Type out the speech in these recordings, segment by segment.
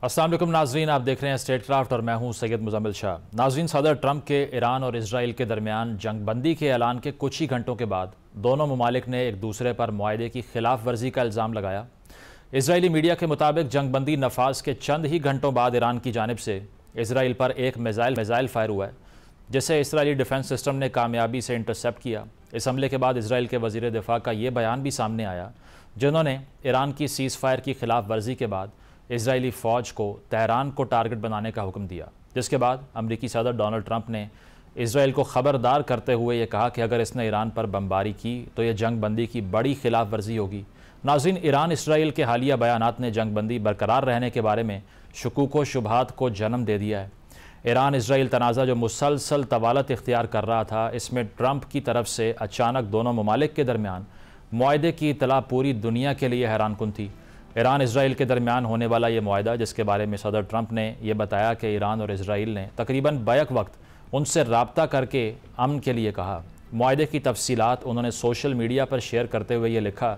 अस्सलाम वालेकुम नाजरीन, आप देख रहे हैं स्टेट क्राफ्ट और मैं हूं सैयद मुजम्मिल शाह। नाजरीन, सदर ट्रंप के ईरान और इसराइल के दरमियान जंगबंदी के ऐलान के कुछ ही घंटों के बाद दोनों ममालिक ने एक दूसरे पर मुआहदे की खिलाफ वर्जी का इल्ज़ाम लगाया। इसराइली मीडिया के मुताबिक जंगबंदी नफाज के चंद ही घंटों बाद ईरान की जानिब से इसराइल पर एक मिसाइल फायर हुआ है, जिसे इसराइली डिफेंस सिस्टम ने कामयाबी से इंटरसेप्ट किया। इस हमले के बाद इसराइल के वज़ीर दिफा का ये बयान भी सामने आया, जिन्होंने ईरान की सीज़ फायर की खिलाफ वर्जी के बाद इसराइली फ़ौज को तेहरान को टारगेट बनाने का हुक्म दिया, जिसके बाद अमरीकी सदर डोनाल्ड ट्रंप ने इसराइल को ख़बरदार करते हुए ये कहा कि अगर इसने ईरान पर बमबारी की तो ये जंगबंदी की बड़ी खिलाफ वर्जी होगी। नाज़रीन, ईरान इसराइल के हालिया बयानात ने जंगबंदी बरकरार रहने के बारे में शुकूक व शुबहात को जन्म दे दिया है। ईरान इसराइल तनाज़ा जो मुसलसल तवालत इख्तियार कर रहा था, इसमें ट्रंप की तरफ से अचानक दोनों ममालिक के दरमियान मुआहदे की इतला पूरी दुनिया के लिए हैरानकुन थी। ईरान इसराइल के दरमियान होने वाला ये मुआहदा, जिसके बारे में सदर ट्रंप ने यह बताया कि ईरान और इसराइल ने तकरीबन बैक वक्त उनसे रब्ता करके अमन के लिए कहा। मुआहदे की तफसीलात उन्होंने सोशल मीडिया पर शेयर करते हुए ये लिखा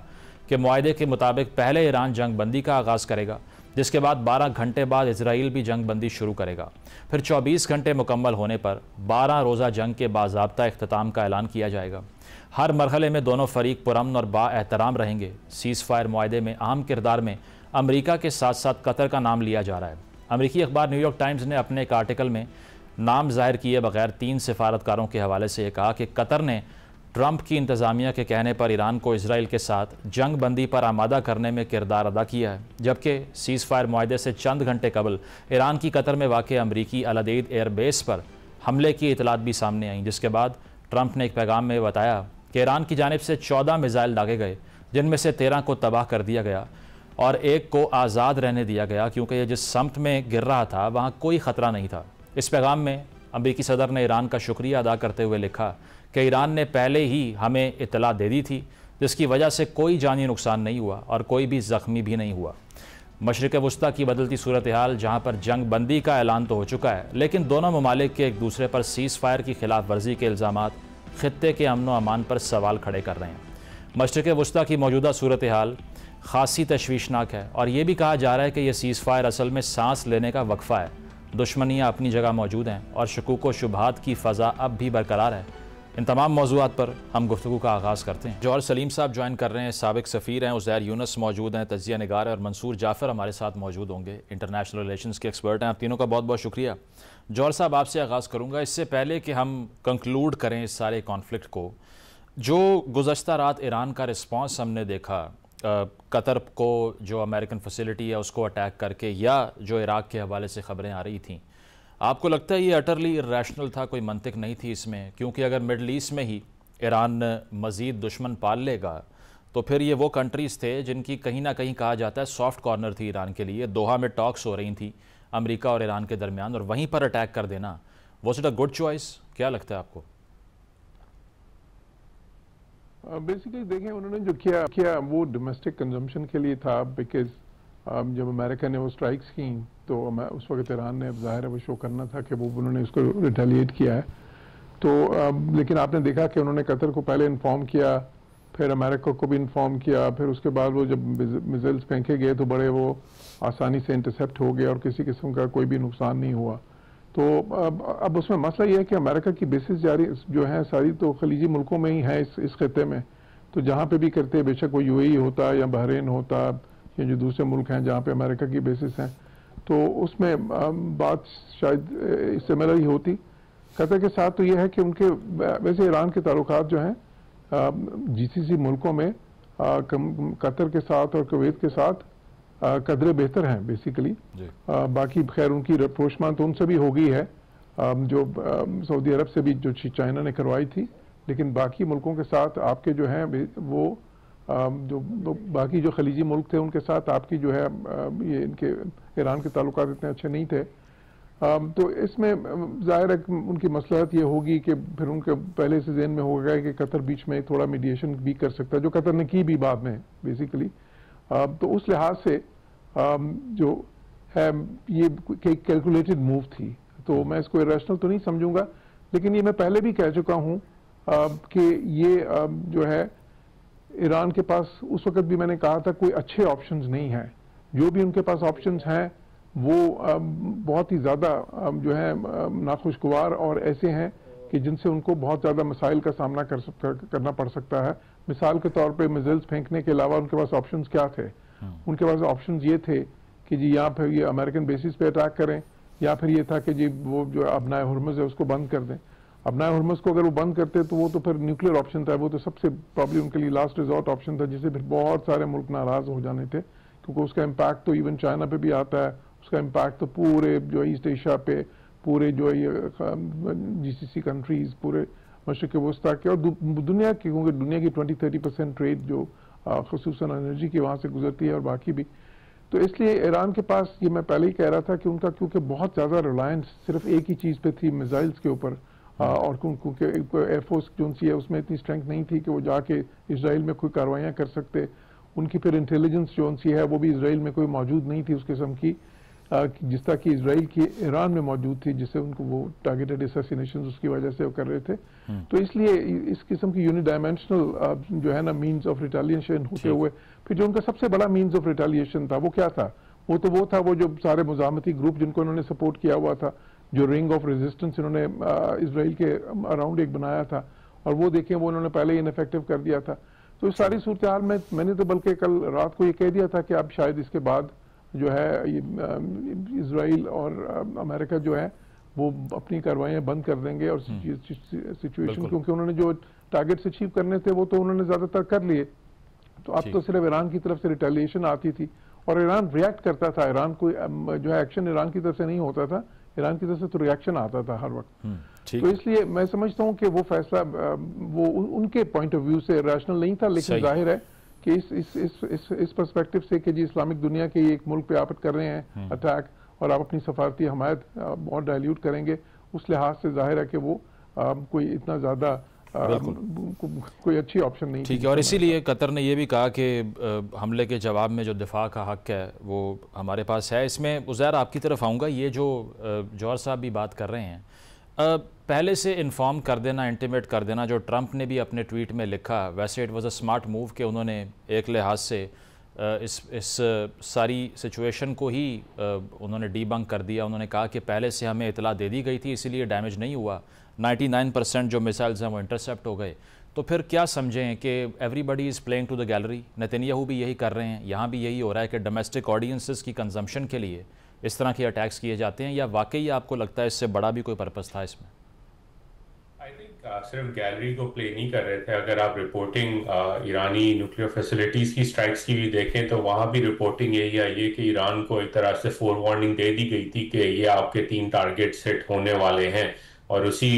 कि मुआहदे के मुताबिक पहले ईरान जंगबंदी का आगाज़ करेगा, जिसके बाद 12 घंटे बाद इसराइल भी जंगबंदी शुरू करेगा। फिर 24 घंटे मुकम्मल होने पर 12 रोज़ा जंग के बाज़ाब्ता इख्तिताम का ऐलान किया जाएगा। हर मरहले में दोनों फरीक पुरअमन और बाएहतराम रहेंगे। सीज़ फायर मुआहदे में अहम किरदार में अमरीका के साथ साथ कतर का नाम लिया जा रहा है। अमरीकी अखबार न्यूयॉर्क टाइम्स ने अपने एक आर्टिकल में नाम जाहिर किए बगैर 3 सिफारतकारों के हवाले से कहा कि कतर ने ट्रंप की इंतज़ामिया के कहने पर ईरान को इसराइल के साथ जंग बंदी पर आमादा करने में किरदार अदा किया है, जबकि सीज़ फायर मुआहदे से चंद घंटे कबल ईरान की कतर में वाक़ अमरीकी अल-अदीद एयरबेस पर हमले की इतलात भी सामने आई, जिसके बाद ट्रंप ने एक पैगाम में बताया कि ईरान की जानिब से 14 मिसाइल दागे गए, जिनमें से 13 को तबाह कर दिया गया और एक को आज़ाद रहने दिया गया, क्योंकि ये जिस समत में गिर रहा था वहाँ कोई ख़तरा नहीं था। इस पैगाम में अमरीकी सदर ने ईरान का शुक्रिया अदा करते हुए लिखा कि ईरान ने पहले ही हमें इतला दे दी थी, जिसकी वजह से कोई जानी नुकसान नहीं हुआ और कोई भी ज़ख्मी भी नहीं हुआ। मशरिक़ वस्ता की बदलती सूरत हाल, जहाँ पर जंग बंदी का ऐलान तो हो चुका है, लेकिन दोनों ममालिक के एक दूसरे पर सीज़ फायर की खिलाफ वर्जी के इल्ज़ामात ख़ित्ते के अमन व अमान पर सवाल खड़े कर रहे हैं। मशरिक़ वस्ता की मौजूदा सूरत हाल खासी तशवीशनाक है और ये भी कहा जा रहा है कि यह सीज़ फायर असल में सांस लेने का वक्फ़ा है। दुश्मनियाँ अपनी जगह मौजूद हैं और शकूक व शुबहात की फ़ज़ा अब भी बरकरार है। इन तमाम मौज़ूआत पर हम गुफ्तगू का आगाज़ करते हैं। जौहर सलीम साहब ज्वाइन कर रहे हैं, साबिक सफ़ीर हैं, उज़ैर यूनुस मौजूद हैं, तजिया निगार और मंसूर जाफ़र हमारे साथ मौजूद होंगे, इंटरनेशनल रिलेशंस के एक्सपर्ट हैं। आप तीनों का बहुत बहुत शुक्रिया। जौहर साहब, आपसे आगाज़ करूँगा। इससे पहले कि हम कंक्लूड करें इस सारे कॉन्फ्लिक्ट को, जो गुज़श्ता रात ईरान का रिस्पॉन्स हमने देखा, कतर को जो अमेरिकन फैसिलिटी है उसको अटैक करके, या जो इराक़ के हवाले से ख़बरें आ रही थीं, आपको लगता है ये अटरली इर्रेशनल था, कोई मंतिक नहीं थी इसमें? क्योंकि अगर मिडल ईस्ट में ही ईरान मज़ीद दुश्मन पाल लेगा तो फिर ये वो कंट्रीज़ थे जिनकी कहीं ना कहीं कहा जाता है सॉफ्ट कॉर्नर थी ईरान के लिए। दोहा में टॉक्स हो रही थी अमेरिका और ईरान के दरमियान, और वहीं पर अटैक कर देना, was it a good choice? क्या लगता है आपको? बेसिकली देखें, उन्होंने जो किया वो डोमेस्टिक कंजम्पशन के लिए था, बिकॉज जब अमेरिका ने वो स्ट्राइक्स की तो उस वक्त ईरान ने ज़ाहिर है वो शो करना था कि वो उन्होंने उसको रिटेलिएट किया है। तो लेकिन आपने देखा कि उन्होंने कतर को पहले इन्फॉर्म किया, फिर अमेरिका को भी इन्फॉर्म किया, फिर उसके बाद वो जब मिसाइल्स फेंके गए तो बड़े वो आसानी से इंटरसेप्ट हो गए और किसी किस्म का कोई भी नुकसान नहीं हुआ। तो अब उसमें मसला ये है कि अमेरिका की बेसिस जारी जो है सारी तो खलीजी मुल्कों में ही है इस खत्े में। तो जहाँ पे भी करते, बेशक वो यूएई होता या बहरीन होता या जो दूसरे मुल्क हैं जहाँ पे अमेरिका की बेसिस हैं, तो उसमें बात शायद सिमिलर ही होती। कतर के साथ तो ये है कि उनके वैसे ईरान के ताल्लुकात जो हैं जीसीसी मुल्कों में कतर के साथ और कुवैत के साथ कदरे बेहतर हैं बेसिकली। बाकी खैर उनकी रपोशमान तो उनसे भी हो गई है, जो सऊदी अरब से भी जो चाइना ने करवाई थी, लेकिन बाकी मुल्कों के साथ आपके जो हैं वो जो बाकी जो खलीजी मुल्क थे उनके साथ आपकी जो है ये इनके ईरान के ताल्लुकात इतने अच्छे नहीं थे। तो इसमें ज़ाहिर है उनकी मसलहत ये होगी कि फिर उनके पहले से ज़हन में होगा कि कतर बीच में थोड़ा मीडिएशन भी कर सकता है, जो कतर ने की भी बाद में बेसिकली। तो उस लिहाज से जो है ये कैलकुलेटेड मूव थी, तो मैं इसको इरेशनल तो नहीं समझूंगा, लेकिन ये मैं पहले भी कह चुका हूँ कि ये जो है ईरान के पास उस वक्त भी मैंने कहा था कोई अच्छे ऑप्शंस नहीं हैं। जो भी उनके पास ऑप्शंस हैं वो बहुत ही ज़्यादा जो है नाखुशगवार और ऐसे हैं कि जिनसे उनको बहुत ज़्यादा मसाइल का सामना करना पड़ सकता है। मिसाल के तौर पे मिसाइल्स फेंकने के अलावा उनके पास ऑप्शंस क्या थे? उनके पास ऑप्शंस ये थे कि जी या फिर ये अमेरिकन बेसिस पे अटैक करें, या फिर ये था कि जी वो जो अबनाए हुर्मुज़ है उसको बंद कर दें। अबनाए हुर्मुज़ को अगर वो बंद करते तो वो तो फिर न्यूक्लियर ऑप्शन था, वो तो सबसे प्रॉब्लम उनके लिए लास्ट रिजॉर्ट ऑप्शन था, जिससे फिर बहुत सारे मुल्क नाराज़ हो जाने थे, क्योंकि उसका इम्पैक्ट तो इवन चाइना पे भी आता है, उसका इम्पैक्ट तो पूरे जो ईस्ट एशिया पे, पूरे जो ये GCC कंट्रीज, पूरे मशरिक़ वस्ता के और दुनिया की, क्योंकि दुनिया की 20-30% ट्रेड जो ख़ुसूसन एनर्जी की वहाँ से गुजरती है और बाकी भी। तो इसलिए ईरान के पास, ये मैं पहले ही कह रहा था कि उनका क्योंकि बहुत ज़्यादा रिलायंस सिर्फ एक ही चीज़ पे थी, मिसाइल्स के ऊपर, और क्योंकि एयरफोर्स जो सी है उसमें इतनी स्ट्रेंथ नहीं थी कि वो जाके इसराइल में कोई कार्रवाइयाँ कर सकते। उनकी फिर इंटेलिजेंस जो सी है वो भी इसराइल में कोई मौजूद नहीं थी उस किस्म की जिस तरह की इसराइल की ईरान में मौजूद थी, जिससे उनको वो टारगेटेड असैसिनेशन उसकी वजह से वो कर रहे थे। तो इसलिए इस किस्म की यूनिडायमेंशनल जो है ना मीन्स ऑफ रिटेलिएशन होते हुए फिर जो उनका सबसे बड़ा मीन्स ऑफ रिटेलिएशन था वो क्या था? वो था वो जो सारे मुजामती ग्रुप जिनको उन्होंने सपोर्ट किया हुआ था, जो रिंग ऑफ रेजिस्टेंस इन्होंने इसराइल के अराउंड एक बनाया था, और वो देखें वो उन्होंने पहले ही इनफेक्टिव कर दिया था। तो इस सारी सूरत हाल में मैंने तो बल्कि कल रात को ये कह दिया था कि अब शायद इसके बाद जो है ये इसराइल और अमेरिका जो है वो अपनी कार्रवाइयाँ बंद कर देंगे, और सिचुएशन, क्योंकि उन्होंने जो टारगेट्स अचीव करने थे वो तो उन्होंने ज़्यादातर कर लिए। तो अब तो सिर्फ ईरान की तरफ से रिटेलिएशन आती थी और ईरान रिएक्ट करता था। ईरान को जो है एक्शन ईरान की तरफ से नहीं होता था, ईरान की तरफ से तो रिएक्शन आता था हर वक्त। तो इसलिए मैं समझता हूँ कि वो फैसला वो उनके पॉइंट ऑफ व्यू से रैशनल नहीं था, लेकिन जाहिर है कि इस पर्सपेक्टिव से कि जी इस्लामिक दुनिया के एक मुल्क पे आप कर रहे हैं अटैक और आप अपनी सफारती हमायत बहुत डाइल्यूट करेंगे, उस लिहाज से जाहिर है कि वो कोई इतना ज़्यादा कोई अच्छी ऑप्शन नहीं। ठीक है, और इसीलिए कतर ने यह भी कहा कि हमले के जवाब में जो दिफा का हक है वो हमारे पास है। इसमें उज़ैर आपकी तरफ आऊँगा, ये जो जौहर साहब भी बात कर रहे हैं, पहले से इन्फॉर्म कर देना, इंटीमेट कर देना, जो ट्रंप ने भी अपने ट्वीट में लिखा, वैसे it was a smart move कि उन्होंने एक लिहाज से इस सारी सिचुएशन को ही उन्होंने डीबंक कर दिया। उन्होंने कहा कि पहले से हमें इतला दे दी गई थी, इसीलिए डैमेज नहीं हुआ, 99% जो मिसाइल्स हैं वो इंटरसेप्ट हो गए। तो फिर क्या समझें कि everybody is playing to the gallery? Netanyahu भी यही कर रहे हैं, यहाँ भी यही हो रहा है कि डोमेस्टिक ऑडियंसेस की कंजम्पशन के लिए इस तरह के अटैक्स किए जाते हैं, या वाकई आपको लगता है इससे बड़ा भी कोई पर्पस था इसमें? आई थिंक सिर्फ गैलरी को प्ले नहीं कर रहे थे। अगर आप रिपोर्टिंग ईरानी न्यूक्लियर फैसिलिटीज की स्ट्राइक्स की भी देखें तो वहां भी रिपोर्टिंग यही आई है कि ईरान को एक तरह से फोर वार्निंग दे दी गई थी कि ये आपके 3 टारगेट्स हिट होने वाले हैं, और उसी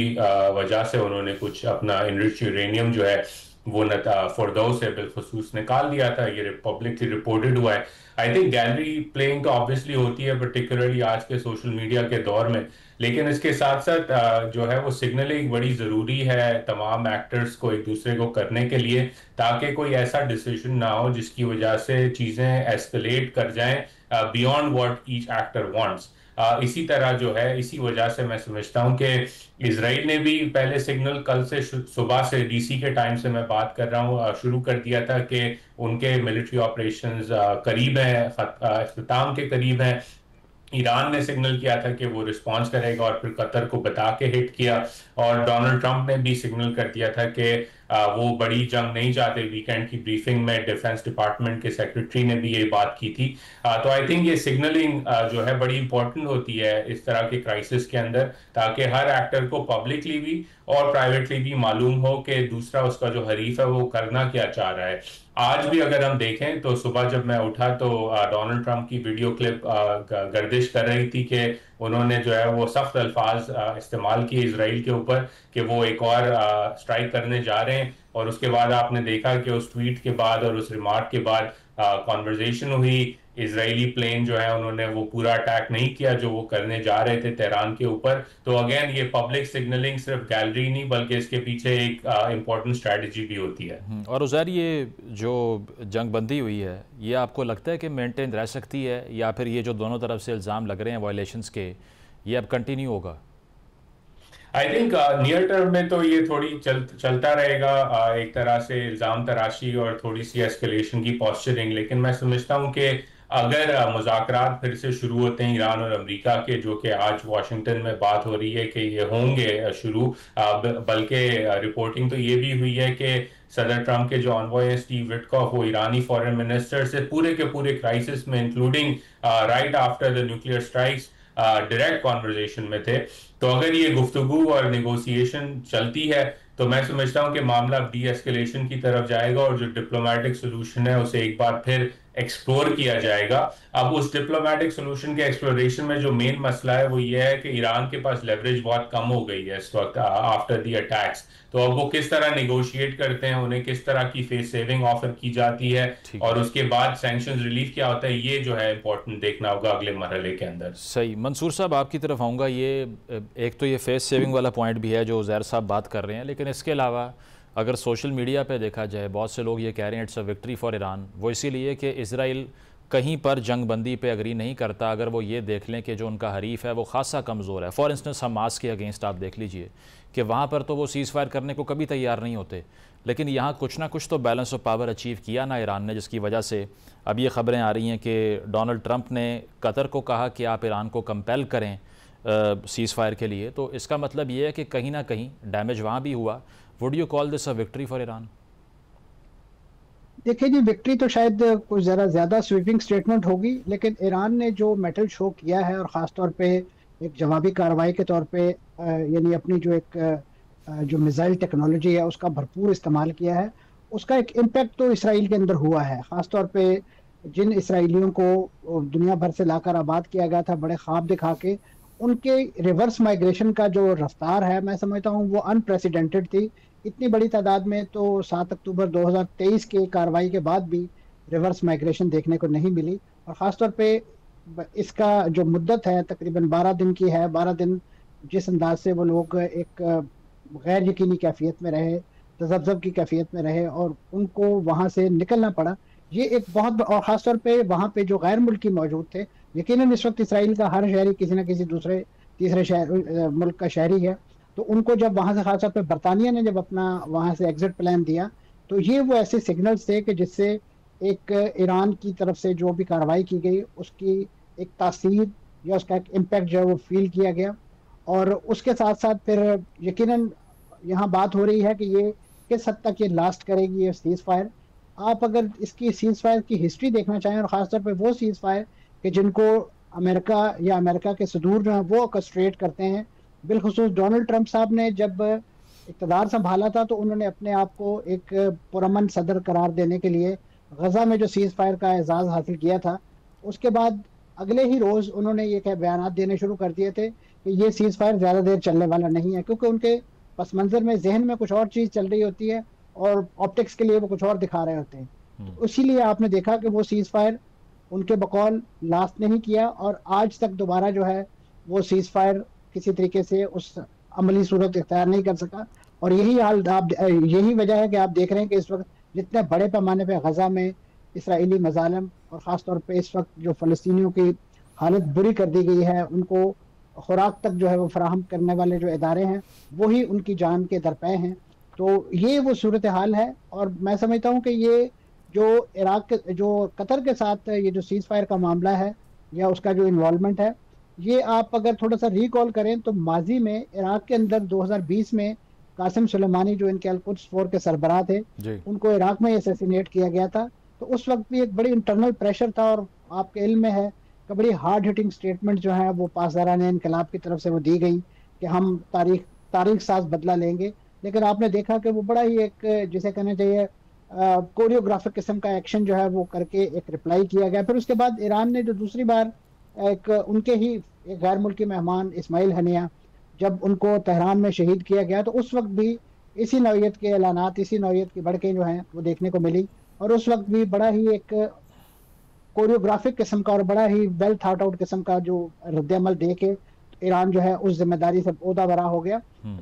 वजह से उन्होंने कुछ अपना इनरिच यूरेनियम जो है वो फॉरदौ से बिलखसूस निकाल दिया था। ये पब्लिकली रिपोर्टेड हुआ है। आई थिंक गैलरी प्लेइंग तो ऑब्वियसली होती है, पर्टिकुलरली आज के सोशल मीडिया के दौर में, लेकिन इसके साथ साथ जो है वो सिग्नलिंग बड़ी ज़रूरी है तमाम एक्टर्स को एक दूसरे को करने के लिए, ताकि कोई ऐसा डिसीजन ना हो जिसकी वजह से चीज़ें एस्केलेट कर जाएं beyond what each actor wants. इसी तरह जो है, इसी वजह से मैं समझता हूं कि इजराइल ने भी पहले सिग्नल कल से सुबह से DC के टाइम से मैं बात कर रहा हूं शुरू कर दिया था कि उनके मिलिट्री ऑपरेशंस करीब हैं, अख्ताम के करीब हैं। ईरान ने सिग्नल किया था कि वो रिस्पांस करेगा और फिर कतर को बता के हिट किया, और डोनाल्ड ट्रंप ने भी सिग्नल कर दिया था कि वो बड़ी जंग नहीं चाहते। वीकेंड की ब्रीफिंग में डिफेंस डिपार्टमेंट के सेक्रेटरी ने भी ये बात की थी। तो आई थिंक ये सिग्नलिंग जो है बड़ी इंपॉर्टेंट होती है इस तरह के क्राइसिस के अंदर, ताकि हर एक्टर को पब्लिकली भी और प्राइवेटली भी मालूम हो कि दूसरा उसका जो हरीफ है वो करना क्या चाह रहा है। आज भी अगर हम देखें तो सुबह जब मैं उठा तो डोनाल्ड ट्रंप की वीडियो क्लिप गर्दिश कर रही थी कि उन्होंने जो है वो सख्त अल्फाज इस्तेमाल किए इसराइल के ऊपर कि वो एक और स्ट्राइक करने जा रहे हैं, और उसके बाद आपने देखा कि उस ट्वीट के बाद और उस रिमार्क के बाद कॉन्वर्जेशन हुई। इजरायली प्लेन जो है उन्होंने वो पूरा अटैक नहीं किया जो वो करने जा रहे थे तेहरान के ऊपर। तो अगेन ये पब्लिक सिग्नलिंग सिर्फ गैलरी नहीं बल्कि इसके पीछे एक इम्पोर्टेंट स्ट्रेटजी भी होती है। और उज़ैर ये जो जंग बंदी हुई है ये आपको लगता है कि मेंटेन रह सकती है, या फिर ये जो दोनों तरफ से इल्ज़ाम लग रहे हैं वायलेशंस के, ये अब कंटिन्यू होगा? आई थिंक नियर टर्म में तो ये थोड़ी चलता रहेगा, एक तरह से इल्जाम तराशी और थोड़ी सी एस्केलेशन की पॉस्चरिंग। लेकिन मैं समझता हूँ कि अगर मुज़ाकरात फिर से शुरू होते हैं ईरान और अमेरिका के, जो कि आज वाशिंगटन में बात हो रही है कि ये होंगे शुरू, बल्कि रिपोर्टिंग तो ये भी हुई है कि सदर ट्रंप के जो ऑनवॉय है स्टीव विटकॉफ, वो ईरानी फॉरेन मिनिस्टर से पूरे के पूरे क्राइसिस में, including right after the nuclear strikes, direct conversation में थे। तो अगर ये गुफ्तगू और नेगोशिएशन चलती है तो मैं समझता हूं कि मामला डी एस्केलेशन की तरफ जाएगा और जो डिप्लोमेटिक सोल्यूशन है उसे एक बार फिर एक्सप्लोर किया जाएगा। अब उस डिप्लोमेटिक सोल्यूशन के एक्सप्लोरेशन में जो मेन मसला है वो ये है कि ईरान के पास लेवरेज बहुत कम हो गई है इस वक्त आफ्टर द अटैक्स। तो अब वो किस तरह नेगोशिएट करते हैं, उन्हें किस तरह की फेस सेविंग ऑफर की जाती है और उसके बाद सैंक्शंस रिलीफ क्या होता है, ये जो है इंपॉर्टेंट देखना होगा अगले मरहले के अंदर। सही। मंसूर साहब आपकी तरफ आऊँगा। ये एक तो ये फेस सेविंग वाला पॉइंट भी है जो ज़ैर साहब बात कर रहे हैं, लेकिन इसके अलावा अगर सोशल मीडिया पे देखा जाए बहुत से लोग ये कह रहे हैं it's a victory for Iran. वो इसीलिए कि इज़राइल कहीं पर जंग बंदी पे अग्री नहीं करता अगर वो ये देख लें कि जो उनका हरीफ है वो खासा कमज़ोर है। फॉर इंस्टेंस हमास के अगेंस्ट आप देख लीजिए कि वहाँ पर तो वो सीज़ फायर करने को कभी तैयार नहीं होते, लेकिन यहाँ कुछ ना कुछ तो बैलेंस ऑफ पावर अचीव किया ना ईरान ने, जिसकी वजह से अब ये ख़बरें आ रही हैं कि डोनाल्ड ट्रंप ने कतर को कहा कि आप ईरान को कंपेल करें सीज़ फायर के लिए। तो इसका मतलब ये है कि कहीं ना कहीं डैमेज वहाँ भी हुआ। Would you call this a victory for Iran? देखिए जी, विक्ट्री तो शायद कुछ ज़रा ज़्यादा स्वीपिंग स्टेटमेंट होगी, लेकिन ईरान ने जो मेटल शो किया है और ख़ास तौर पे एक जवाबी कार्रवाई के तौर पे यानी अपनी जो एक जो मिसाइल टेक्नोलॉजी है उसका भरपूर इस्तेमाल किया है, उसका एक इम्पैक्ट तो इसराइल के अंदर हुआ है। ख़ास तौर पे जिन इसराइलियों को दुनिया भर से लाकर आबाद किया गया था बड़े ख्वाब दिखा के, उनके रिवर्स माइग्रेशन का जो रफ्तार है मैं समझता हूँ वो अनप्रेसिडेंटेड थी। इतनी बड़ी तादाद में तो 7 अक्टूबर 2023 के कार्रवाई के बाद भी रिवर्स माइग्रेशन देखने को नहीं मिली। और ख़ासतौर पे इसका जो मुद्दत है तकरीबन 12 दिन की है, 12 दिन जिस अंदाज से वो लोग एक गैर यकीनी कैफियत में रहे, तज़ब्ज़ब की कैफियत में रहे और उनको वहाँ से निकलना पड़ा, ये एक बहुत। और ख़ासतौर पे वहाँ पे जो गैर मुल्की मौजूद थे, यकीनन इस वक्त इसराइल का हर शहरी किसी न किसी दूसरे तीसरे मुल्क का शहरी है, तो उनको जब वहाँ से खासतौर पे बरतानिया ने जब अपना वहाँ से एग्जिट प्लान दिया तो ये वो ऐसे सिग्नल्स थे कि जिससे एक ईरान की तरफ से जो भी कार्रवाई की गई उसकी एक तासीर या उसका एक इम्पैक्ट जो है वो फील किया गया। और उसके साथ साथ फिर यकीनन यहाँ बात हो रही है कि ये किस हद तक ये लास्ट करेगी ये सीज़ फायर। आप अगर इसकी सीज़ फायर की हिस्ट्री देखना चाहें और ख़ासतौर पर वो सीज़ फायर कि जिनको अमेरिका या अमेरिका के सदूर जो हैं वो ऑर्केस्ट्रेट करते हैं, बिलखुसूस डोनाल्ड ट्रंप साहब ने जब इक़्तिदार संभाला था तो उन्होंने अपने आप को एक पुरअमन सदर करार देने के लिए गजा में जो सीज़ फायर का एजाज़ हासिल किया था, उसके बाद अगले ही रोज़ उन्होंने ये क्या बयान देने शुरू कर दिए थे कि ये सीज़ फायर ज़्यादा देर चलने वाला नहीं है, क्योंकि उनके पस मंज़र में जहन में कुछ और चीज़ चल रही होती है और ऑप्टिक्स के लिए वो कुछ और दिखा रहे होते हैं। तो इसीलिए आपने देखा कि वो सीज़ फायर उनके बकौल लास्ट नहीं किया और आज तक दोबारा जो है वो सीज़ फायर किसी तरीके से उस अमली सूरत इख्तियार नहीं कर सका। और यही हाल यही वजह है कि आप देख रहे हैं कि इस वक्त जितने बड़े पैमाने पे गजा में इसराइली मज़ालिम और ख़ास तौर पे इस वक्त जो फ़लस्तीनियों की हालत बुरी कर दी गई है, उनको खुराक तक जो है वो फराहम करने वाले जो इदारे हैं वही उनकी जान के दरपे हैं। तो ये वो सूरत हाल है और मैं समझता हूँ कि ये जो इराक के जो कतर के साथ ये जो सीज़ फायर का मामला है या उसका जो इन्वॉल्वमेंट है, ये आप अगर थोड़ा सा रिकॉल करें तो माजी में इराक के अंदर 2020 में कासिम सुलेमानी जो इनके अल-कुद्स फोर के सरबराह थे, उनको इराक में असैसिनेट किया गया था। तो उस वक्त भी एक बड़ी इंटरनल प्रेशर था और आपके इल्म में है कि बड़ी हार्ड हिटिंग स्टेटमेंट जो है वो पासदारान इनकलाब की तरफ से वो दी गई कि हम तारीख साज बदला लेंगे। लेकिन आपने देखा कि वो बड़ा ही एक जिसे कहना चाहिए कोरियोग्राफिक किस्म का एक्शन जो है वो करके एक रिप्लाई किया गया। फिर उसके बाद ईरान ने जो दूसरी बार एक उनके ही एक गैर मुल्की मेहमान इस्माइल हनिया जब उनको तेहरान में शहीद किया गया तो उस वक्त भी इसी नौयत के ऐलानात, इसी नौयत की भड़कें जो हैं वो देखने को मिली और उस वक्त भी बड़ा ही एक कोरियोग्राफिक किस्म का और बड़ा ही वेल थॉट आउट किस्म का जो रद्द-ए-अमल दे के ईरान जो है उस जिम्मेदारी से ओहदा बरा हो गया।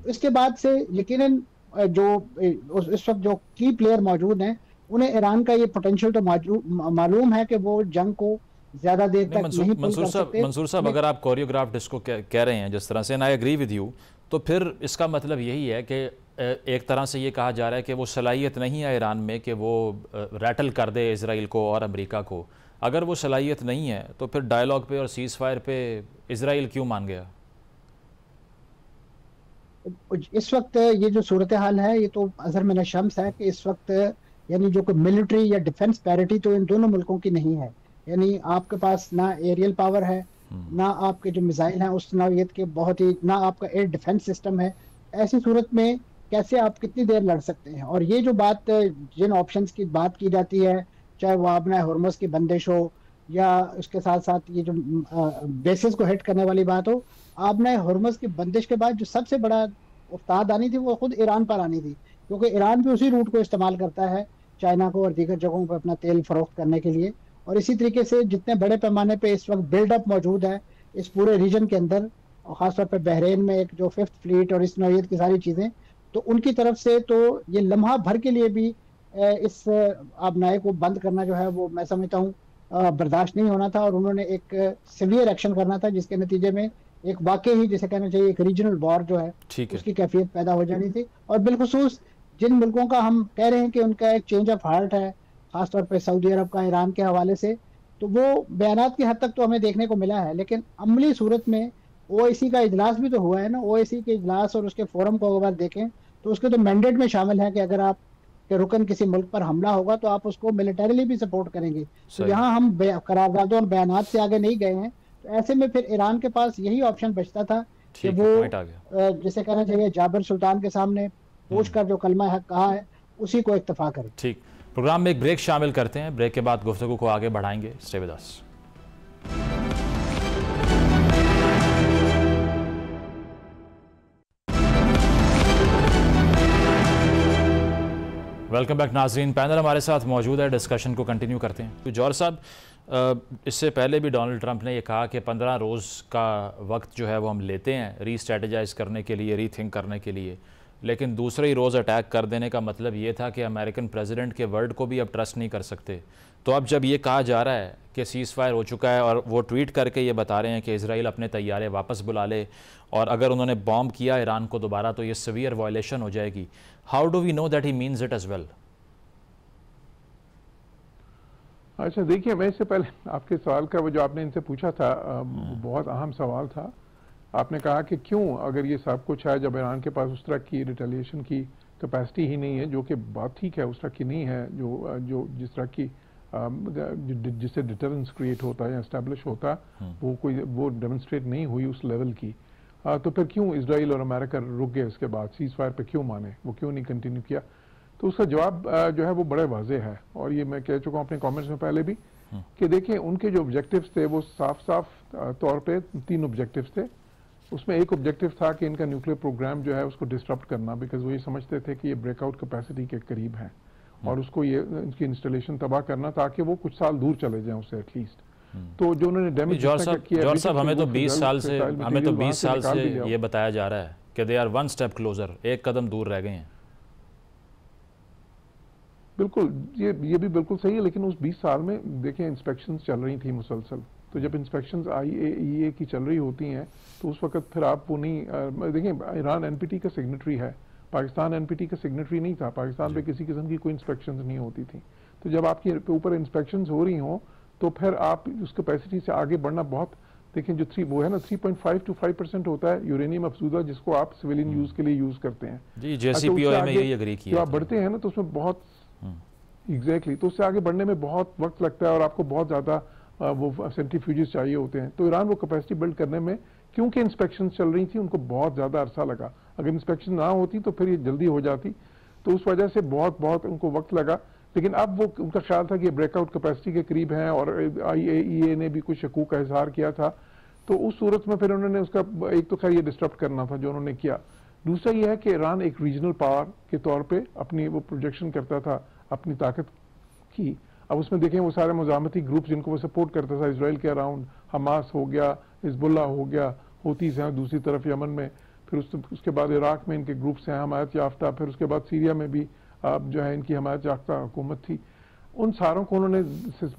इसके बाद से यकीनन जो इस वक्त जो की प्लेयर मौजूद हैं उन्हें ईरान का ये पोटेंशियल तो मालूम है कि वो जंग को ज्यादा देर तक नहीं पुल कर सकते। मंसूर साहब, अगर आप कोरियोग्राफ्ड इसको कह रहे हैं जिस तरह से, and I agree with you, तो फिर इसका मतलब यही है कि एक तरह से ये कहा जा रहा है कि वो सलाहियत नहीं है ईरान में कि वो रैटल कर दे इसराइल को और अमेरिका को। अगर वो सलाहियत नहीं है तो फिर डायलॉग पे और सीज़ फायर पे इसराइल क्यों मान गया? इस वक्त ये जो सूरत हाल है ये तो अज़र में शम्स है कि इस वक्त यानी जो कोई मिलिट्री या डिफेंस पैरिटी तो इन दोनों मुल्कों की नहीं है। यानी आपके पास ना एरियल पावर है, ना आपके जो मिसाइल हैं उस नौइयत के बहुत ही, ना आपका एयर डिफेंस सिस्टम है। ऐसी सूरत में कैसे आप कितनी देर लड़ सकते हैं? और ये जो बात, जिन ऑप्शंस की बात की जाती है, चाहे वो आबना हुर्मुज़ की बंदिश हो या उसके साथ साथ ये जो बेसिस को हिट करने वाली बात हो, आबना हुर्मुज़ की बंदिश के बाद जो सबसे बड़ा उस्ताद आनी थी वो खुद ईरान पर आनी थी, क्योंकि ईरान भी उसी रूट को इस्तेमाल करता है चाइना को और दीगर जगहों पर अपना तेल फरोख्त करने के लिए। और इसी तरीके से जितने बड़े पैमाने पे इस वक्त बिल्डअप मौजूद है इस पूरे रीजन के अंदर, और ख़ासतौर पर बहरीन में एक जो 5th फ्लीट और इस नौइयत की सारी चीज़ें, तो उनकी तरफ से तो ये लम्हा भर के लिए भी इस आबनाए को बंद करना जो है वो मैं समझता हूँ बर्दाश्त नहीं होना था। और उन्होंने एक सीवियर एक्शन करना था जिसके नतीजे में एक वाकई ही जिसे कहना चाहिए एक रीजनल वॉर जो है उसकी कैफियत पैदा हो जानी थी। और बिलखुसूस जिन मुल्कों का हम कह रहे हैं कि उनका एक चेंज ऑफ हार्ट है, खासतौर पर सऊदी अरब का ईरान के हवाले से, तो वो बयानात की हद तक तो हमें देखने को मिला है। लेकिन अमली सूरत में ओआईसी का इजलास भी तो हुआ है ना। ओआईसी के इजलास और उसके फोरम को अगर देखें तो उसके तो मैंडेट में शामिल है कि अगर आप के रुकन किसी मुल्क पर हमला होगा तो आप उसको मिलिटरीली भी सपोर्ट करेंगे। तो यहाँ हम करारदादों और बयानात से आगे नहीं गए हैं। तो ऐसे में फिर ईरान के पास यही ऑप्शन बचता था कि वो जिसे कहना चाहिए जाबिर सुल्तान के सामने पूछ कर जो कलमा है कहा है उसी को इत्तफा करे। ठीक, प्रोग्राम में एक ब्रेक शामिल करते हैं, ब्रेक के बाद गुफ्तगू को आगे बढ़ाएंगे। Stay with us. Welcome back नाजरीन, पैनल हमारे साथ मौजूद है, डिस्कशन को कंटिन्यू करते हैं। तो जौहर साहब, इससे पहले भी डोनाल्ड ट्रंप ने यह कहा कि 15 रोज़ का वक्त जो है वो हम लेते हैं री स्ट्रेटजाइज़ करने के लिए, री थिंक करने के लिए, लेकिन दूसरे ही रोज़ अटैक कर देने का मतलब ये था कि अमेरिकन प्रेसिडेंट के वर्ड को भी अब ट्रस्ट नहीं कर सकते। तो अब जब ये कहा जा रहा है कि सीज़ फायर हो चुका है और वो ट्वीट करके ये बता रहे हैं कि इजराइल अपने तैयारे वापस बुला ले और अगर उन्होंने बॉम्ब किया ईरान को दोबारा तो ये सीवियर वायलेशन हो जाएगी, how do we know that he means it as well? अच्छा देखिए, मैं इससे पहले आपके सवाल का वो जो आपने इनसे पूछा था बहुत अहम सवाल था। आपने कहा कि क्यों अगर ये सब कुछ है जब ईरान के पास उस तरह की रिटेलिएशन की कैपेसिटी ही नहीं है, जो कि बात ठीक है उस तरह की नहीं है, जो जिस तरह की जिससे डिटरेंस क्रिएट होता है या एस्टेब्लिश होता वो डेमोन्स्ट्रेट नहीं हुई उस लेवल की, तो फिर क्यों इजराइल और अमेरिका रुक गए? इसके बाद सीज फायर पे क्यों माने, वो क्यों नहीं कंटिन्यू किया? तो उसका जवाब जो है वो बड़े वाजे है और ये मैं कह चुका हूँ अपने कमेंट्स में पहले भी कि देखिए उनके जो ऑब्जेक्टिव्स थे वो साफ साफ तौर पे 3 ऑब्जेक्टिव्स थे। उसमें एक ऑब्जेक्टिव था कि इनका न्यूक्लियर प्रोग्राम जो है उसको डिस्टर्ब करना, बिकॉज वो ये समझते थे कि ये ब्रेकआउट कैपेसिटी के करीब है और उसको ये इनकी इंस्टॉलेशन तबाह करना ताकि वो कुछ साल दूर चले जाएं उससे एटलीस्ट। तो जो उन्होंने डैमेज किया, हमें तो 20 साल से ये बताया जा रहा है कि दे आर 1 स्टेप क्लोजर, एक कदम दूर रह गए हैं। बिल्कुल, ये भी बिल्कुल सही है, लेकिन उस 20 साल में देखिए इंस्पेक्शंस चल रही थी मुसलसल। तो जब इंस्पेक्शंस IAEA की चल रही होती हैं तो उस वक्त फिर आप वो नहीं देखिए, ईरान NPT का सिग्नेटरी है, पाकिस्तान NPT का सिग्नेटरी नहीं था, पाकिस्तान पे किसी किस्म की कोई इंस्पेक्शंस नहीं होती थी। तो जब आपके ऊपर इंस्पेक्शंस हो रही हों तो फिर आप उस कैपेसिटी से आगे बढ़ना बहुत, देखिए जो वो है ना 3.5 to 5% होता है यूरेनियम अफसूदा जिसको आप सिविलियन यूज के लिए यूज करते हैं जी, JCPOA में यही एग्री किया। आप बढ़ते हैं ना तो उसमें बहुत एग्जैक्टली तो उससे आगे बढ़ने में बहुत वक्त लगता है और आपको बहुत ज्यादा वो सेंट्रीफ्यूजेस चाहिए होते हैं। तो ईरान वो कैपेसिटी बिल्ड करने में क्योंकि इंस्पेक्शन चल रही थी उनको बहुत ज्यादा अरसा लगा। अगर इंस्पेक्शन ना होती तो फिर ये जल्दी हो जाती, तो उस वजह से बहुत उनको वक्त लगा। लेकिन अब वो उनका ख्याल था कि ब्रेकआउट कैपेसिटी के करीब हैं और IAEA ने भी कुछ शकूक का इजहार किया था। तो उस सूरत में फिर उन्होंने उसका एक तो खैर ये डिस्टर्ब करना था जो उन्होंने किया। दूसरा ये है कि ईरान एक रीजनल पावर के तौर पे अपनी वो प्रोजेक्शन करता था अपनी ताकत की। अब उसमें देखें वो सारे मुजामती ग्रुप जिनको वो सपोर्ट करता था इसराइल के अराउंड, हमास हो गया, हिजबुल्ला हो गया, होतीज हैं दूसरी तरफ यमन में, फिर उसके बाद इराक में इनके ग्रुप्स हैं हमायत याफ्ता, फिर उसके बाद सीरिया में भी जो है इनकी हमायत याफ्ता हुकूमत थी। उन सारों को उन्होंने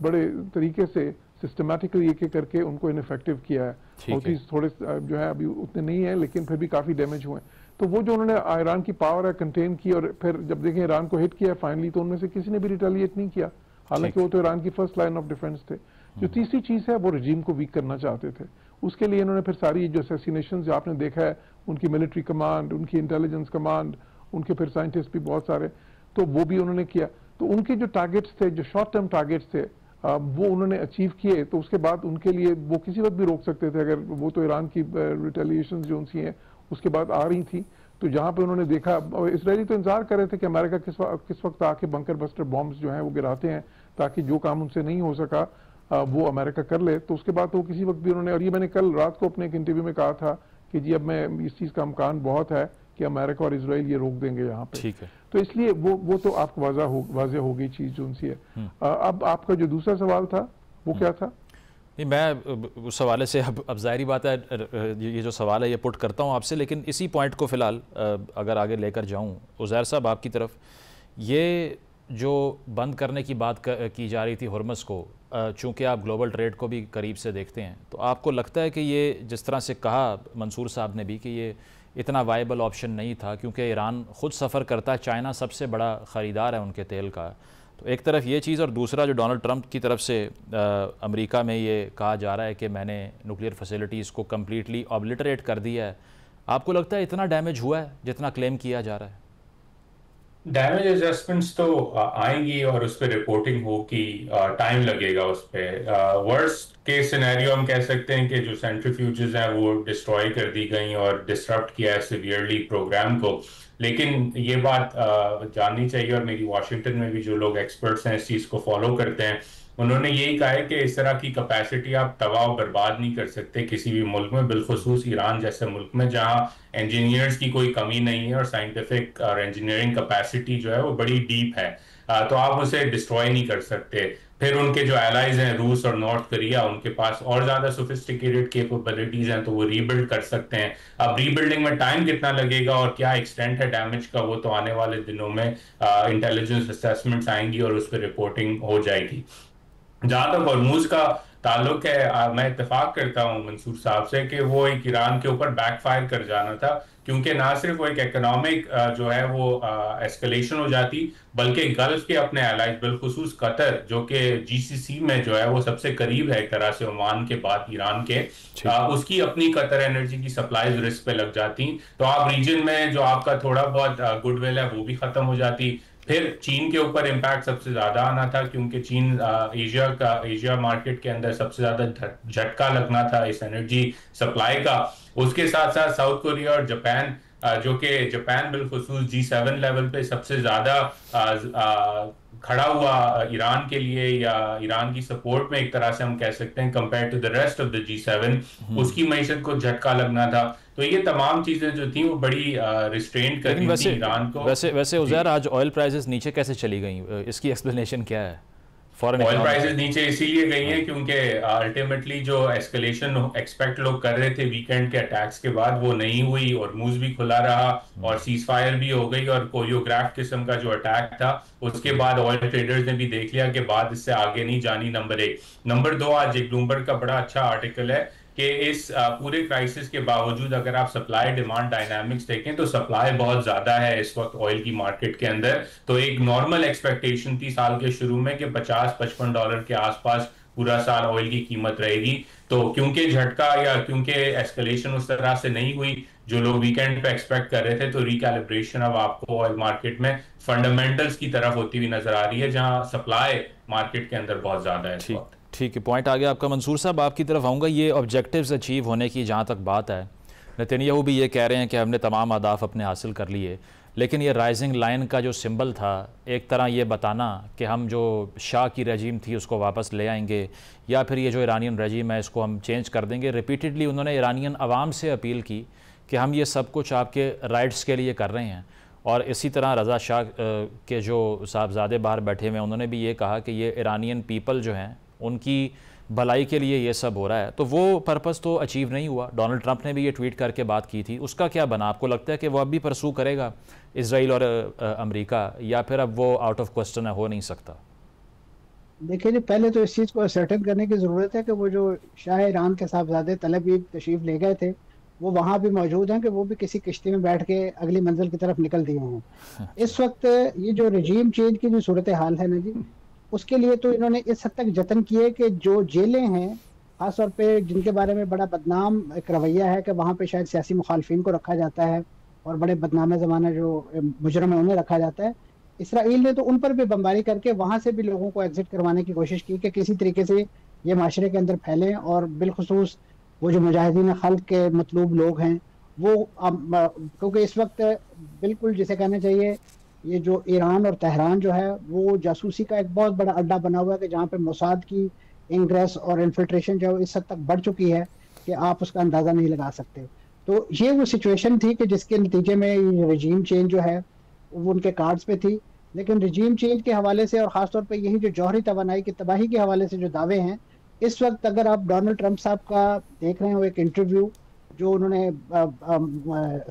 बड़े तरीके से सिस्टमेटिकली एक एक करके उनको इनफेक्टिव किया है। हौथीज थोड़े जो है अभी उतने नहीं है, लेकिन फिर भी काफ़ी डैमेज हुए। तो वो जो उन्होंने ईरान की पावर है कंटेन की, और फिर जब देखें ईरान को हिट किया फाइनली, तो उनमें से किसी ने भी रिटेलिएट नहीं किया, हालांकि वो तो ईरान की फर्स्ट लाइन ऑफ डिफेंस थे। जो तीसरी चीज़ है, वो रजीम को वीक करना चाहते थे। उसके लिए इन्होंने फिर सारी जो असैसिनेशन जो आपने देखा है, उनकी मिलिट्री कमांड, उनकी इंटेलिजेंस कमांड, उनके फिर साइंटिस्ट भी बहुत सारे, तो वो भी उन्होंने किया। तो उनके जो टारगेट्स थे, जो शॉर्ट टर्म टारगेट्स थे, वो उन्होंने अचीव किए। तो उसके बाद उनके लिए वो किसी वक्त भी रोक सकते थे, अगर वो तो ईरान की रिटेलिएशन जो उनसी हैं उसके बाद आ रही थी। तो जहां पे उन्होंने देखा, इसराइली तो इंतजार कर रहे थे कि अमेरिका किस वक्त आके बंकर बस्टर बॉम्ब्स जो हैं वो गिराते हैं, ताकि जो काम उनसे नहीं हो सका वो अमेरिका कर ले। तो उसके बाद तो किसी वक्त भी उन्होंने, और ये मैंने कल रात को अपने एक इंटरव्यू में कहा था कि जी अब मैं इस चीज़ का इम्कान बहुत है कि अमेरिका और इसराइल ये रोक देंगे यहाँ पे। ठीक है। तो इसलिए वो तो आपको वाज़ेह हो गई चीज़ जो उनसी है। अब आपका जो दूसरा सवाल था वो क्या था? नहीं, मैं उस हवाले से अब ज़ाहिरी बात है, ये जो सवाल है ये पुट करता हूँ आपसे, लेकिन इसी पॉइंट को फ़िलहाल अगर आगे लेकर जाऊँ उज़ैर साहब आपकी तरफ, ये जो बंद करने की बात की जा रही थी हुर्मुज़ को, चूँकि आप ग्लोबल ट्रेड को भी करीब से देखते हैं, तो आपको लगता है कि ये जिस तरह से कहा मंसूर साहब ने भी कि ये इतना वायबल ऑप्शन नहीं था, क्योंकि ईरान ख़ुद सफ़र करता है, चाइना सबसे बड़ा ख़रीदार है उनके तेल का। तो एक तरफ ये चीज़, और दूसरा जो डोनाल्ड ट्रंप की तरफ से अमेरिका में ये कहा जा रहा है कि मैंने न्यूक्लियर फैसिलिटीज़ को कम्प्लीटली ऑब्लिटरेट कर दिया है। आपको लगता है इतना डैमेज हुआ है जितना क्लेम किया जा रहा है? डैमेज एडजस्टमेंट्स तो आएंगी और उस पर रिपोर्टिंग होगी, टाइम लगेगा उस पर। वर्स्ट केस सिनेरियो हम कह सकते हैं कि जो सेंट्रीफ्यूजेस हैं वो डिस्ट्रॉय कर दी गई और डिसरप्ट किया है सिवियरली प्रोग्राम को। लेकिन ये बात जाननी चाहिए, और मेरी वाशिंगटन में भी जो लोग एक्सपर्ट्स हैं इस चीज़ को फॉलो करते हैं, उन्होंने यही कहा है कि इस तरह की कैपेसिटी आप तबाह बर्बाद नहीं कर सकते किसी भी मुल्क में, बिलखुसूस ईरान जैसे मुल्क में जहां इंजीनियर्स की कोई कमी नहीं है और साइंटिफिक और इंजीनियरिंग कैपेसिटी जो है वो बड़ी डीप है। तो आप उसे डिस्ट्रॉय नहीं कर सकते। फिर उनके जो एलाइज हैं रूस और नॉर्थ कोरिया, उनके पास और ज्यादा सोफिस्टिकेटेड कैपेबिलिटीज हैं, तो वो रीबिल्ड कर सकते हैं। अब रीबिल्डिंग में टाइम कितना लगेगा और क्या एक्सटेंट है डैमेज का, वो तो आने वाले दिनों में इंटेलिजेंस असेसमेंट्स आएंगी और उस पर रिपोर्टिंग हो जाएगी। जहां तक हुर्मुज़ का ताल्लुक है, मैं इत्तेफाक करता हूं मंसूर साहब से कि वो एक ईरान के ऊपर बैकफायर कर जाना था, क्योंकि ना सिर्फ वो एक इकोनॉमिक जो है वो एस्केलेशन हो जाती, बल्कि गल्फ के अपने एलाइज बिलखुसूस कतर जो कि जीसीसी में जो है वो सबसे करीब है एक तरह से ओमान के बाद ईरान के, उसकी अपनी कतर एनर्जी की सप्लाईज रिस्क पे लग जाती। तो आप रीजन में जो आपका थोड़ा बहुत गुडविल है वो भी खत्म हो जाती। फिर चीन के ऊपर इम्पैक्ट सबसे ज्यादा आना था, क्योंकि चीन एशिया मार्केट के अंदर सबसे ज्यादा झटका लगना था इस एनर्जी सप्लाई का। उसके साथ साथ साउथ कोरिया और जापान, जो कि जापान बिलखुसूस G7 लेवल पे सबसे ज्यादा खड़ा हुआ ईरान के लिए, या ईरान की सपोर्ट में एक तरह से हम कह सकते हैं compare to the rest of the G7, उसकी मैशत को झटका लगना था। तो ये तमाम चीजें जो थी वो बड़ी रिस्ट्रेंट कर रही थी ईरान को। वैसे उज़ैर, आज ऑयल प्राइसेस नीचे कैसे चली गई, इसकी एक्सप्लेनेशन क्या है? ऑयल प्राइसेस नीचे इसीलिए गई हैं क्योंकि अल्टीमेटली जो एस्केलेशन एक्सपेक्ट लोग कर रहे थे वीकेंड के अटैक्स के बाद वो नहीं हुई, और मूव्स भी खुला रहा और सीज फायर भी हो गई, और कोरियोग्राफ किस्म का जो अटैक था उसके बाद ऑयल ट्रेडर्स ने भी देख लिया कि बात इससे आगे नहीं जानी। नंबर 1। नंबर 2, आज एक ब्लूमबर्ग का बड़ा अच्छा आर्टिकल है कि इस पूरे क्राइसिस के बावजूद अगर आप सप्लाई डिमांड डायनामिक्स देखें तो सप्लाई बहुत ज्यादा है इस वक्त ऑयल की मार्केट के अंदर। तो एक नॉर्मल एक्सपेक्टेशन थी साल के शुरू में कि $50-55 के आसपास पूरा साल ऑयल की कीमत रहेगी। तो क्योंकि झटका या क्योंकि एस्केलेशन उस तरह से नहीं हुई जो लोग वीकेंड पे एक्सपेक्ट कर रहे थे, तो रिकैलिब्रेशन अब आपको ऑयल मार्केट में फंडामेंटल्स की तरफ होती हुई नजर आ रही है, जहां सप्लाई मार्केट के अंदर बहुत ज्यादा है इस वक्त। ठीक है, पॉइंट आ गया आपका। मंसूर साहब, आपकी तरफ आऊँगा। ये ऑब्जेक्टिव्स अचीव होने की जहाँ तक बात है, नेतन्याहू भी ये कह रहे हैं कि हमने तमाम अहदाफ अपने हासिल कर लिए, लेकिन ये राइजिंग लाइन का जो सिंबल था, एक तरह ये बताना कि हम जो शाह की रजीम थी उसको वापस ले आएंगे, या फिर ये जो ईरानियन रजीम है इसको हम चेंज कर देंगे। रिपीटेडली उन्होंने ईरानियन अवाम से अपील की कि हम ये सब कुछ आपके राइट्स के लिए कर रहे हैं। और इसी तरह रज़ा शाह के जो साहबजादे बाहर बैठे हुए हैं, उन्होंने भी ये कहा कि ये ईरानियन पीपल जो हैं उनकी भलाई के लिए ये सब हो रहा है। तो वो पर्पस तो अचीव नहीं हुआ। डोनाल्ड ट्रंप ने भी ये ट्वीट करके बात की थी, उसका क्या बना? आपको लगता है कि वो अब भी परसू करेगा इजराइल और अमेरिका, या फिर अब वो आउट ऑफ क्वेश्चन है, हो नहीं सकता? देखिए जी, पहले तो इस चीज़ को असर्टेन करने की ज़रूरत है कि वो जो शाह ईरान के साहबजादे तलबीब तशरीफ़ ले गए थे, वो वहाँ भी मौजूद हैं कि वो भी किसी किश्ती में बैठ के अगली मंजिल की तरफ निकल दिए हैं। इस वक्त ये जो रजीम चेंज की जो सूरत हाल है ना जी, उसके लिए तो इन्होंने इस हद तक जतन किए कि जो जेलें हैं, खासतौर पे जिनके बारे में बड़ा बदनाम एक रवैया है कि वहाँ पे शायद सियासी मुखालफिन को रखा जाता है और बड़े बदनाम ज़माना जो मुजरम है उन्हें रखा जाता है। इसराइल ने तो उन पर भी बमबारी करके वहां से भी लोगों को एग्जिट करवाने की कोशिश की कि किसी तरीके से ये माशरे के अंदर फैलें, और बिलखुसूस वो जो मुजाहिदीन खल्क के मतलूब लोग हैं वो क्योंकि इस वक्त बिल्कुल जिसे कहना चाहिए, ये जो ईरान और तेहरान जो है वो जासूसी का एक बहुत बड़ा अड्डा बना हुआ है कि जहाँ पे मोसाद की इंग्रेस और इन्फिल्ट्रेशन जो इस हद तक बढ़ चुकी है कि आप उसका अंदाजा नहीं लगा सकते। तो ये वो सिचुएशन थी कि जिसके नतीजे में ये रजीम चेंज जो है वो उनके कार्ड्स पे थी। लेकिन रजीम चेंज के हवाले से और ख़ासतौर पे यही जो जौहरी तवानाई की तबाही के हवाले से जो दावे हैं, इस वक्त अगर आप डोनाल्ड ट्रंप साहब का देख रहे हो एक इंटरव्यू जो उन्होंने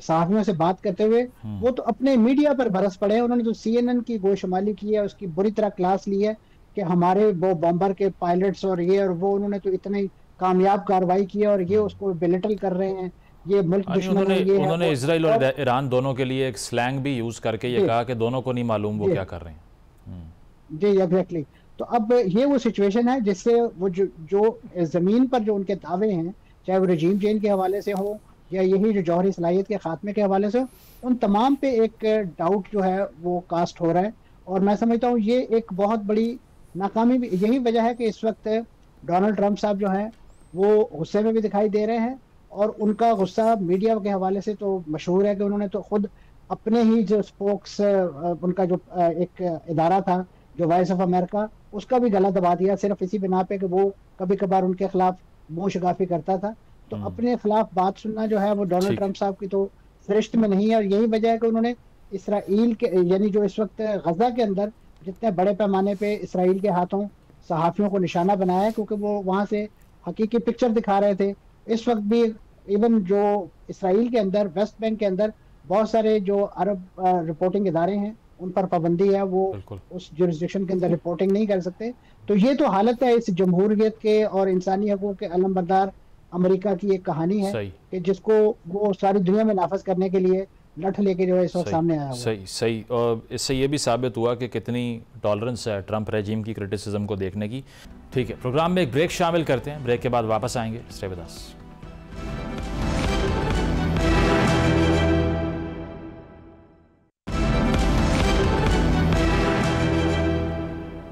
सहाफ़ियों से बात करते हुए, वो तो अपने मीडिया पर बरस पड़े हैं। उन्होंने तो CNN की गोशमाली की है, उसकी बुरी तरह क्लास ली है कि हमारे वो बॉम्बर के पायलट्स और ये और वो, उन्होंने तो इतनी कामयाब कार्रवाई की है और ये उसको बेलिटल कर रहे हैं, ये मुल्क दुश्मन है, ये उन्होंने इजराइल और ईरान दोनों के लिए एक स्लैंग भी यूज करके ये कहा कि दोनों को नहीं मालूम वो क्या कर रहे हैं। जी एग्जैक्टली। तो अब ये वो सिचुएशन है जिससे वो जो जमीन पर जो उनके दावे हैं, चाहे वो रजीम चेंज के हवाले से हो या यही जो जौहरी सलाहियत के खात्मे के हवाले से हो, उन तमाम पे एक डाउट जो है वो कास्ट हो रहा है। और मैं समझता हूँ ये एक बहुत बड़ी नाकामी भी यही वजह है कि इस वक्त डोनाल्ड ट्रंप साहब जो हैं वो गुस्से में भी दिखाई दे रहे हैं, और उनका गुस्सा मीडिया के हवाले से तो मशहूर है कि उन्होंने तो खुद अपने ही जो स्पोक्स उनका जो एक इदारा था जो वॉइस ऑफ अमेरिका, उसका भी गला दबा दिया सिर्फ इसी बिना पे कि वो कभी कभार उनके खिलाफ मुंह शिगाफी करता था। तो अपने खिलाफ बात सुनना जो है वो डोनाल्ड ट्रंप साहब की तो फरिश्त में नहीं है, और यही वजह है कि उन्होंने इसराइल के यानी जो इस वक्त गजा के अंदर जितने बड़े पैमाने पे इसराइल के हाथों सहाफ़ियों को निशाना बनाया है, क्योंकि वो वहाँ से हकीकी पिक्चर दिखा रहे थे। इस वक्त भी इवन जो इसराइल के अंदर वेस्ट बैंक के अंदर बहुत सारे जो अरब रिपोर्टिंग इदारे हैं उन पर पाबंदी है, वो उस जुरिस्डिक्शन के अंदर रिपोर्टिंग नहीं कर सकते। तो ये तो हालत है इस जमहूरियत के और इंसानी हकूक़ के अलमबरदार अमेरिका की एक कहानी है कि जिसको वो सारी दुनिया में नाफज करने के लिए लठ लेके जो है इस वक्त सामने आया हुआ। सही। और इससे ये भी साबित हुआ कि कितनी टॉलरेंस है ट्रंप रेजिम की क्रिटिसिज्म को देखने की। ठीक है, प्रोग्राम में एक ब्रेक शामिल करते हैं, ब्रेक के बाद वापस आएंगे। Stay with us.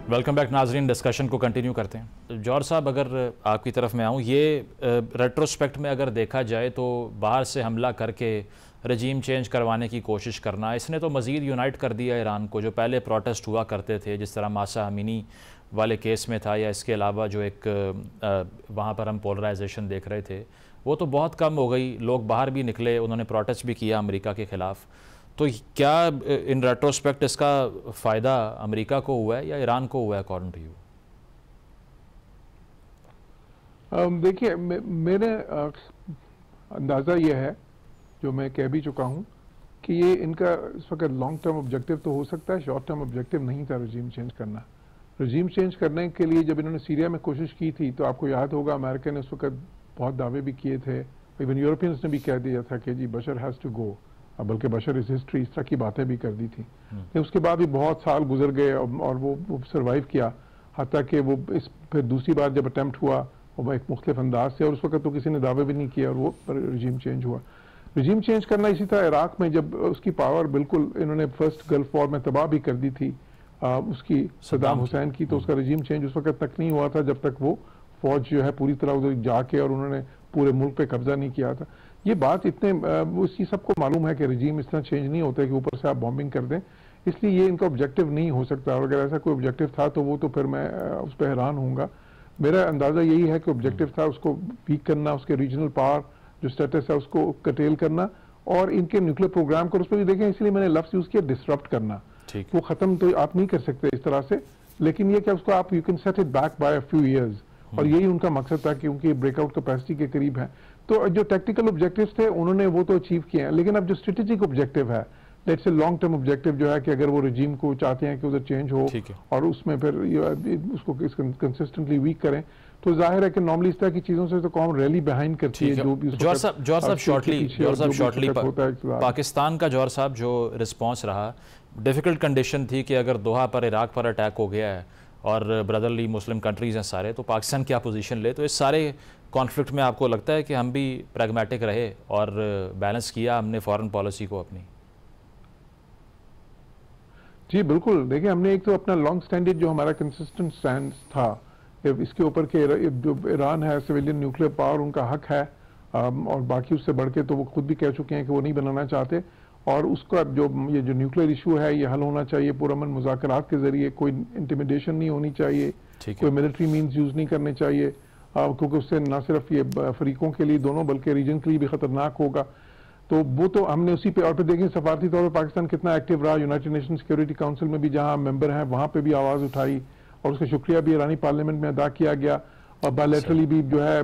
Welcome back नाजरीन, डिस्कशन को कंटिन्यू करते हैं। जौहर साहब, अगर आपकी तरफ में आऊँ, ये रेट्रोस्पेक्ट में अगर देखा जाए तो बाहर से हमला करके रजीम चेंज करवाने की कोशिश करना, इसने तो मज़ीद यूनाइट कर दिया ईरान को। जो पहले प्रोटेस्ट हुआ करते थे, जिस तरह मासा अमीनी वाले केस में था, या इसके अलावा जो एक वहाँ पर हम पोलराइजेशन देख रहे थे, वो तो बहुत कम हो गई। लोग बाहर भी निकले, उन्होंने प्रोटेस्ट भी किया अमेरिका के ख़िलाफ़। तो क्या इन रेट्रोस्पेक्ट इसका फ़ायदा अमेरिका को हुआ है या ईरान को हुआ है अकॉर्डिंग टू यू? देखिए, मेरे अंदाज़ा ये है, जो मैं कह भी चुका हूँ, कि ये इनका इस वक्त लॉन्ग टर्म ऑब्जेक्टिव तो हो सकता है, शॉर्ट टर्म ऑब्जेक्टिव नहीं था रजीम चेंज करना। रजीम चेंज करने के लिए जब इन्होंने सीरिया में कोशिश की थी, तो आपको याद होगा अमेरिका ने उस वक्त बहुत दावे भी किए थे, इवन यूरोपियंस ने भी कह दिया था कि जी बशर हैज़ टू गो, बल्कि बशर इज हिस्ट्री, इस तरह की बातें भी कर दी थी। लेकिन उसके बाद भी बहुत साल गुजर गए और वो सर्वाइव किया, हत्ता कि वो फिर दूसरी बार जब अटैम्प्ट हुआ वो एक मुख्तलिफ अंदाज से, और उस वक्त तो किसी ने दावे भी नहीं किया, और वो रजीम चेंज हुआ। रजीम चेंज करना इसी तरह इराक में जब उसकी पावर बिल्कुल इन्होंने फर्स्ट गल्फ वॉर में तबाह भी कर दी थी उसकी सद्दाम हुसैन की, तो उसका रजीम चेंज उस वक्त तक नहीं हुआ था जब तक वो फौज जो है पूरी तरह उधर जाके और उन्होंने पूरे मुल्क पे कब्जा नहीं किया था। ये बात इतने उसी सबको मालूम है कि रजीम इस तरह चेंज नहीं होता है कि ऊपर से आप बॉम्बिंग कर दें, इसलिए ये इनका ऑब्जेक्टिव नहीं हो सकता। और अगर ऐसा कोई ऑब्जेक्टिव था तो वो तो फिर मैं उस पर हैरान होऊंगा। मेरा अंदाजा यही है कि ऑब्जेक्टिव था उसको वीक करना, उसके रीजनल पावर जो स्टेटस है उसको कटेल करना, और इनके न्यूक्लियर प्रोग्राम को उस पर भी देखें, इसलिए मैंने लफ्ज यूज किया डिसरप्ट करना। वो खत्म तो आप नहीं कर सकते इस तरह से, लेकिन ये क्या उसको आप you can set it back by a few years, और यही उनका मकसद था क्योंकि ब्रेकआउट कैपेसिटी के करीब है। तो जो टेक्निकल ऑब्जेक्टिव्स थे उन्होंने वो तो अचीव किए हैं, लेकिन अब जो स्ट्रेटेजिक ऑब्जेक्टिव है let's say long term objective जो है कि अगर वो रजीम को चाहते हैं कि उधर चेंज हो और उसमें फिर उसको कंसिस्टेंटली वीक करें, तो जाहिर है कि नॉर्मली इस तरह की चीज़ों से तो कौम रैली बिहाइंड करती है। जो भी जौहर साहब शॉर्टली पाकिस्तान का जौहर साहब जो रिस्पॉन्स रहा, डिफ़िकल्ट कंडीशन थी कि अगर दोहा पर इराक पर अटैक हो गया है और ब्रदरली मुस्लिम कंट्रीज़ हैं सारे, तो पाकिस्तान क्या पोजीशन ले। तो इस सारे कॉन्फ्लिक्ट में आपको लगता है कि हम भी प्रैग्मेटिक रहे और बैलेंस किया हमने फॉरेन पॉलिसी को अपनी? जी बिल्कुल, देखिए हमने एक तो अपना लॉन्ग स्टैंडर्ड जो हमारा कंसिस्टेंट स्टैंड था इसके ऊपर के जो ईरान है सिविलियन न्यूक्लियर पावर उनका हक है, और बाकी उससे बढ़ के तो वो खुद भी कह चुके हैं कि वो नहीं बनाना चाहते, और उसका जो ये जो न्यूक्लियर इशू है ये हल होना चाहिए पुरअमन मुज़ाकरात के जरिए, कोई इंटिमिडेशन नहीं होनी चाहिए, कोई मिलिट्री मीन्स यूज नहीं करने चाहिए, क्योंकि उससे ना सिर्फ ये फरीकों के लिए दोनों बल्कि रीजन के लिए भी खतरनाक होगा। तो वो तो हमने उसी पे, और फिर देखें सफारती तौर पर पाकिस्तान कितना एक्टिव रहा, यूनाइटेड नेशन सिक्योरिटी काउंसिल में भी जहां मेंबर हैं वहां पे भी आवाज उठाई और उसका शुक्रिया भी ईरानी पार्लियामेंट में अदा किया गया, और बायलैटरली भी जो है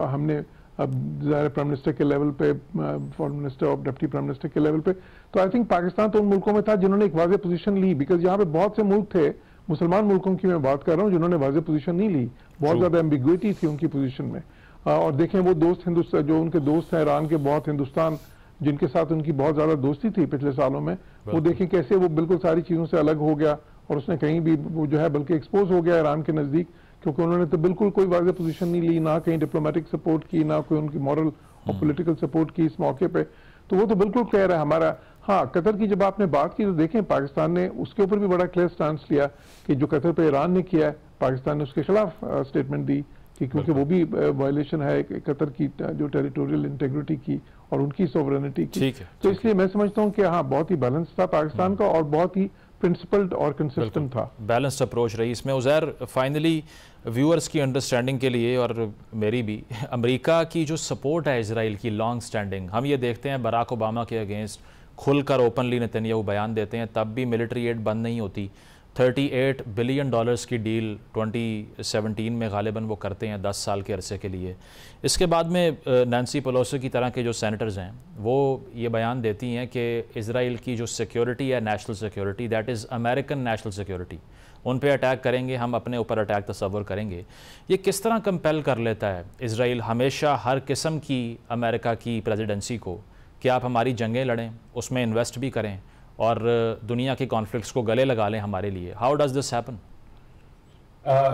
हमने प्राइम मिनिस्टर के लेवल पे, फॉरेन मिनिस्टर और डिप्टी प्राइम मिनिस्टर के लेवल पे। तो आई थिंक पाकिस्तान तो उन मुल्कों में था जिन्होंने एक वाज़ेह पोजीशन ली, बिकॉज यहाँ पे बहुत से मुल्क थे, मुसलमान मुल्कों की मैं बात कर रहा हूँ, जिन्होंने वाज़ेह पोजीशन नहीं ली, बहुत ज्यादा एम्बिग्विटी थी उनकी पोजीशन में। और देखें वो दोस्त हिंदुस्तान जो उनके दोस्त हैं ईरान के, बहुत हिंदुस्तान जिनके साथ उनकी बहुत ज्यादा दोस्ती थी पिछले सालों में, वो देखें कैसे वो बिल्कुल सारी चीजों से अलग हो गया और उसने कहीं भी वो जो है बल्कि एक्सपोज हो गया ईरान के नजदीक, क्योंकि उन्होंने तो बिल्कुल कोई वाज़ेह पोजीशन नहीं ली, ना कहीं डिप्लोमेटिक सपोर्ट की, ना कोई उनकी मॉरल और पॉलिटिकल सपोर्ट की इस मौके पे। तो वो तो बिल्कुल कह रहा है हमारा। हाँ, कतर की जब आपने बात की तो देखें पाकिस्तान ने उसके ऊपर भी बड़ा क्लियर स्टांस लिया कि जो कतर पे ईरान ने किया है, पाकिस्तान ने उसके खिलाफ स्टेटमेंट दी कि क्योंकि वो भी वायलेशन है कतर की जो टेरिटोरियल इंटेग्रिटी की और उनकी सोवरेनिटी की। तो इसलिए मैं समझता हूँ कि हाँ, बहुत ही बैलेंस था पाकिस्तान का और बहुत ही प्रिंसिपल्ड और कंसिस्टेंट था, बैलेंस्ड अप्रोच रही इसमें। उज़ैर, फाइनली व्यूअर्स की अंडरस्टैंडिंग के लिए और मेरी भी, अमेरिका की जो सपोर्ट है इजराइल की लॉन्ग स्टैंडिंग, हम ये देखते हैं बराक ओबामा के अगेंस्ट खुलकर ओपनली नेतन्याहू बयान देते हैं, तब भी मिलिट्री एड बंद नहीं होती। $38 बिलियन की डील 2017 में गालिबन वो करते हैं 10 साल के अरसे के लिए। इसके बाद में नैंसी पेलोसी की तरह के जो सेनेटर्स हैं वो ये बयान देती हैं कि इज़राइल की जो सिक्योरिटी है, national security, that is American national security, उन पे अटैक करेंगे, हम अपने ऊपर अटैक तस्वर करेंगे। ये किस तरह कंपेल कर लेता है इज़राइल हमेशा हर किस्म की अमेरिका की प्रेसिडेंसी को कि आप हमारी जंगें लड़ें, उसमें इन्वेस्ट भी करें और दुनिया के कॉन्फ्लिक्ट्स को गले लगा लें हमारे लिए? How does this happen?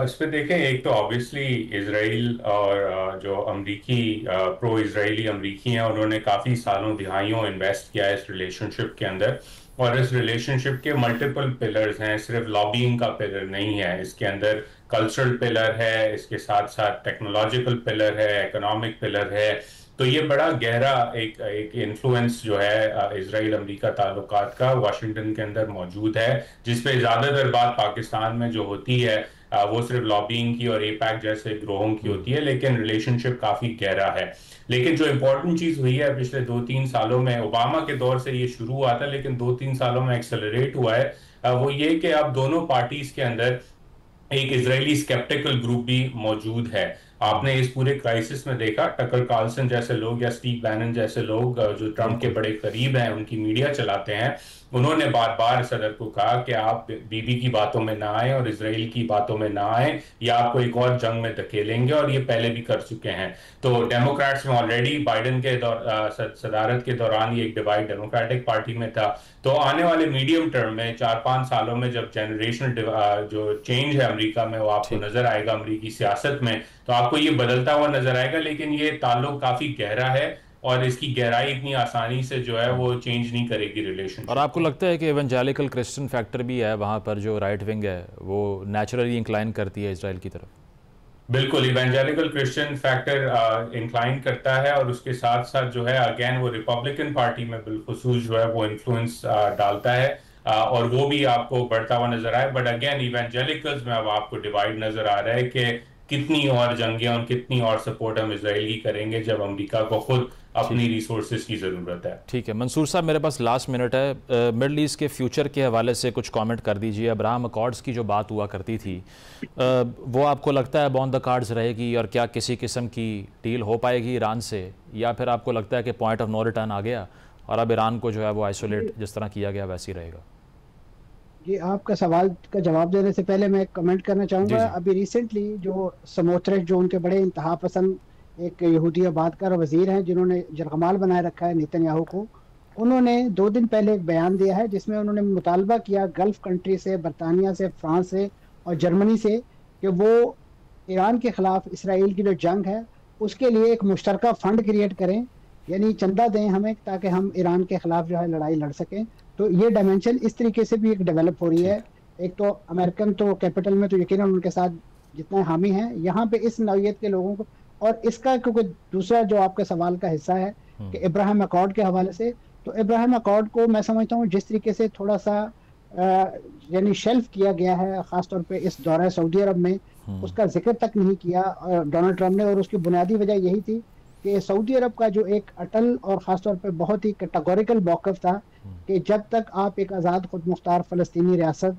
इस पे देखें, एक तो ऑब्वियसली इजराइल और जो अमरीकी प्रो इजरायली अमरीकी हैं उन्होंने काफ़ी सालों दिहाइयों इन्वेस्ट किया है इस रिलेशनशिप के अंदर, और इस रिलेशनशिप के मल्टीपल पिलर्स हैं, सिर्फ लॉबिंग का पिलर नहीं है, इसके अंदर कल्चरल पिलर है, इसके साथ साथ टेक्नोलॉजिकल पिलर है, इकोनॉमिक पिलर है। तो ये बड़ा गहरा एक इन्फ्लुएंस जो है इजराइल अमेरिका ताल्लुकात का वाशिंगटन के अंदर मौजूद है, जिसपे ज़्यादातर बात पाकिस्तान में जो होती है वो सिर्फ लॉबिंग की और एपैक जैसे ग्रोहों की होती है, लेकिन रिलेशनशिप काफ़ी गहरा है। लेकिन जो इम्पोर्टेंट चीज़ हुई है पिछले 2-3 सालों में, ओबामा के दौर से ये शुरू हुआ था लेकिन 2-3 सालों में एक्सेलरेट हुआ है, वो ये कि अब दोनों पार्टीज के अंदर एक इजरायली स्केप्टिकल ग्रुप भी मौजूद है। आपने इस पूरे क्राइसिस में देखा, टकर कार्लसन जैसे लोग या स्टीव बैनन जैसे लोग जो ट्रंप के बड़े करीब हैं, उनकी मीडिया चलाते हैं, उन्होंने बार बार सदर को कहा कि आप बीबी की बातों में ना आए और इजराइल की बातों में ना आए या आपको एक और जंग में धकेलेंगे, और ये पहले भी कर चुके हैं। तो डेमोक्रेट्स में ऑलरेडी बाइडेन के सदारत के दौरान ये एक डिवाइड डेमोक्रेटिक पार्टी में था। तो आने वाले मीडियम टर्म में 4-5 सालों में जब जनरेशनल जो चेंज है अमेरिका में वो आपको नजर आएगा, अमेरिकी सियासत में, तो आपको ये बदलता हुआ नजर आएगा। लेकिन ये ताल्लुक काफी गहरा है और इसकी गहराई इतनी आसानी से जो है वो चेंज नहीं करेगी रिलेशन। और आपको लगता है कि एवेंजेलिकल क्रिश्चियन फैक्टर भी है वहाँ पर, जो राइट विंग है वो नेचुरली इंक्लाइन करती है इजराइल की तरफ? बिल्कुल, इवेंजेलिकल क्रिश्चियन फैक्टर इंक्लाइन करता है, और उसके साथ साथ जो है अगेन वो रिपब्लिकन पार्टी में बिलखुसूस जो है वो इन्फ्लुएंस डालता है, और वो भी आपको बढ़ता हुआ नजर आए। बट अगेन इवेंजेलिकल्स में अब आपको डिवाइड नजर आ रहा है कि कितनी और जंगें और कितनी और सपोर्ट हम इजराइल की करेंगे जब अमेरिका को खुद अपनी रिसोर्सेज की ज़रूरत है। ठीक है मंसूर साहब, मेरे पास लास्ट मिनट है, मिडल ईस्ट के फ्यूचर के हवाले से कुछ कमेंट कर दीजिए। अब्राहम अकॉर्ड्स की जो बात हुआ करती थी वो आपको लगता है ऑन द कार्ड्स रहेगी, और क्या किसी किस्म की डील हो पाएगी ईरान से, या फिर आपको लगता है कि पॉइंट ऑफ नो रिटर्न आ गया और अब ईरान को जो है वो आइसोलेट जिस तरह किया गया वैसे ही रहेगा? ये आपका सवाल का जवाब देने से पहले मैं कमेंट करना चाहूँगा। अभी रिसेंटली जो समोत्रेश, जो उनके बड़े इंतहा पसंद एक यहूदी आबादकार वजीर हैं जिन्होंने जरगमाल बनाए रखा है नेतन्याहू को, उन्होंने 2 दिन पहले एक बयान दिया है जिसमें उन्होंने मुतालबा किया गल्फ कंट्री से, बरतानिया से, फ्रांस से और जर्मनी से कि वो ईरान के खिलाफ इसराइल की जो जंग है उसके लिए एक मुश्तरका फंड क्रिएट करें, यानी चंदा दें हमें ताकि हम ईरान के खिलाफ जो है लड़ाई लड़ सकें। तो ये डायमेंशन इस तरीके से भी एक डेवलप हो रही है। एक तो अमेरिकन तो कैपिटल में तो यकीनन उनके साथ जितना हामी हैं, यहाँ पे इस नौयत के लोगों को, और इसका क्योंकि दूसरा जो आपके सवाल का हिस्सा है कि इब्राहिम अकॉर्ड के हवाले से, तो इब्राहिम अकॉर्ड को मैं समझता हूँ जिस तरीके से थोड़ा सा यानी शेल्फ किया गया है खासतौर पे इस दौरे सऊदी अरब में, उसका जिक्र तक नहीं किया डोनाल्ड ट्रम्प ने, और उसकी बुनियादी वजह यही थी कि सऊदी अरब का जो एक अटल और ख़ासतौर पे बहुत ही कैटेगोरिकल मौक़िफ़ था कि जब तक आप एक आज़ाद खुद मुख्तार फ़लस्तीनी रियासत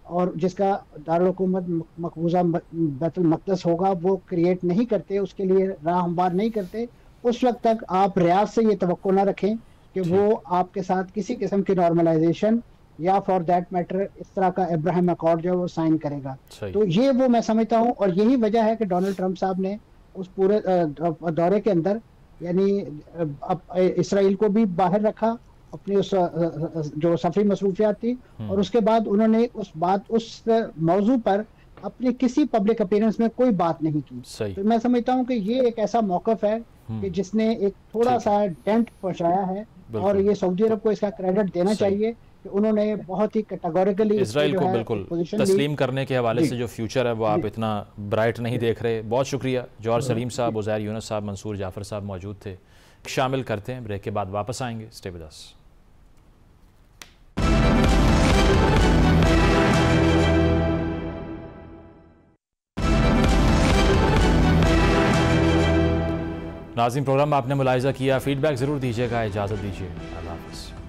और जिसका दारुल हुकूमत मकबूजा बैतुल मक़दस होगा वो क्रिएट नहीं करते, उसके लिए राह हमवार नहीं करते, उस वक्त तक आप रियाद से ये तवक्को ना रखें कि वो आपके साथ किसी किस्म की नॉर्मलाइजेशन या फॉर दैट मैटर इस तरह का इब्राहिम अकॉर्ड जो है वो साइन करेगा। तो ये वो मैं समझता हूँ, और यही वजह है कि डोनाल्ड ट्रम्प साहब ने उस पूरे दौरे के अंदर यानी इसराइल को भी बाहर रखा अपनी उस जो सफरी मसरूफियात थी, और उसके बाद उन्होंने उस मौजू पर अपनी किसी पब्लिक अपीयरेंस में कोई बात नहीं की। तो मैं समझता हूँ कि ये एक ऐसा मौक़िफ़ है कि जिसने एक थोड़ा सा डेंट पहुंचाया है, और ये सऊदी अरब को इसका क्रेडिट देना चाहिए कि उन्होंने बहुत ही कैटेगोरिकली इजराइल को बिल्कुल तस्लीम करने के हवाले से जो फ्यूचर है वो आप इतना ब्राइट नहीं देख रहे। बहुत शुक्रिया। जौहर सलीम साहब, उज़ैर यूनुस साहब, मंसूर जाफ़र साहब मौजूद थे। शामिल करते हैं, ब्रेक के बाद वापस आएंगे। Stay with us. नाज़रीन, प्रोग्राम आपने मुलाहिज़ा किया, फीडबैक ज़रूर दीजिएगा। इजाज़त दीजिए, अल्लाह हाफ़िज़।